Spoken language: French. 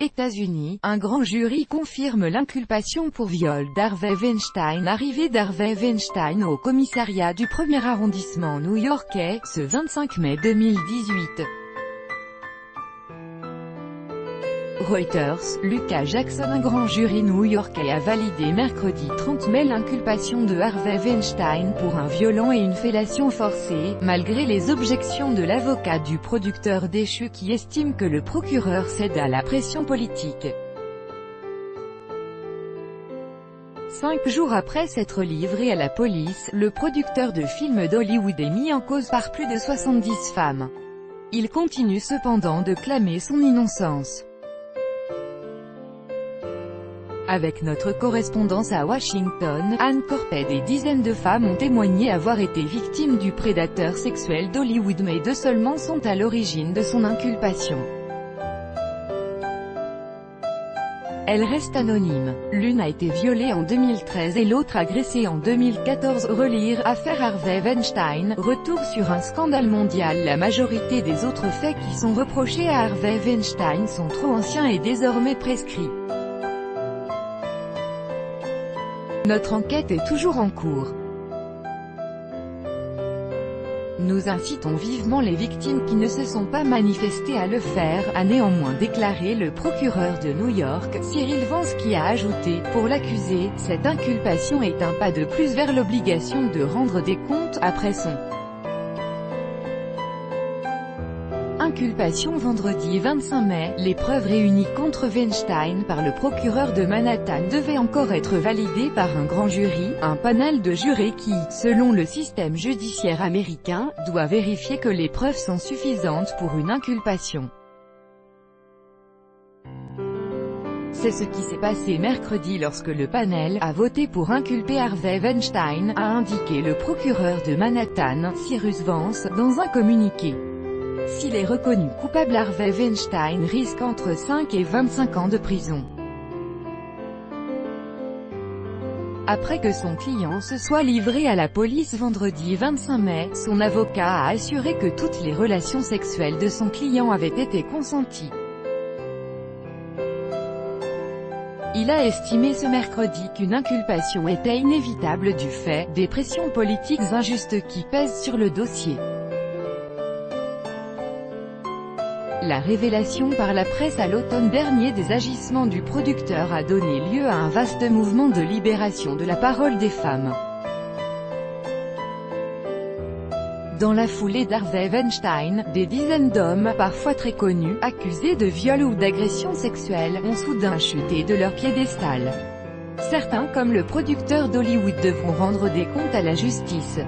États-Unis, un grand jury confirme l'inculpation pour viol d'Harvey Weinstein. Arrivée d'Harvey Weinstein au commissariat du 1er arrondissement new-yorkais, ce 25 mai 2018. Reuters, Lucas Jackson. Un grand jury new-yorkais a validé mercredi 30 mai l'inculpation de Harvey Weinstein pour un viol et une fellation forcée, malgré les objections de l'avocat du producteur déchu qui estime que le procureur cède à la pression politique. 5 jours après s'être livré à la police, le producteur de films d'Hollywood est mis en cause par plus de 70 femmes. Il continue cependant de clamer son innocence. Avec notre correspondance à Washington, Anne Corpet, des dizaines de femmes ont témoigné avoir été victimes du prédateur sexuel d'Hollywood, mais deux seulement sont à l'origine de son inculpation. Elles restent anonymes. L'une a été violée en 2013 et l'autre agressée en 2014. Relire Affaire Harvey Weinstein, retour sur un scandale mondial. La majorité des autres faits qui sont reprochés à Harvey Weinstein sont trop anciens et désormais prescrits. Notre enquête est toujours en cours. Nous incitons vivement les victimes qui ne se sont pas manifestées à le faire, a néanmoins déclaré le procureur de New York, Cyril Vance, qui a ajouté, pour l'accusé, cette inculpation est un pas de plus vers l'obligation de rendre des comptes, après son inculpation vendredi 25 mai. Les preuves réunies contre Weinstein par le procureur de Manhattan devaient encore être validées par un grand jury, un panel de jurés qui, selon le système judiciaire américain, doit vérifier que les preuves sont suffisantes pour une inculpation. C'est ce qui s'est passé mercredi lorsque le panel a voté pour inculper Harvey Weinstein, a indiqué le procureur de Manhattan, Cyrus Vance, dans un communiqué. S'il est reconnu coupable, Harvey Weinstein risque entre 5 et 25 ans de prison. Après que son client se soit livré à la police vendredi 25 mai, son avocat a assuré que toutes les relations sexuelles de son client avaient été consenties. Il a estimé ce mercredi qu'une inculpation était inévitable du fait des pressions politiques injustes qui pèsent sur le dossier. La révélation par la presse à l'automne dernier des agissements du producteur a donné lieu à un vaste mouvement de libération de la parole des femmes. Dans la foulée d'Harvey Weinstein, des dizaines d'hommes, parfois très connus, accusés de viol ou d'agression sexuelle, ont soudain chuté de leur piédestal. Certains, comme le producteur d'Hollywood, devront rendre des comptes à la justice.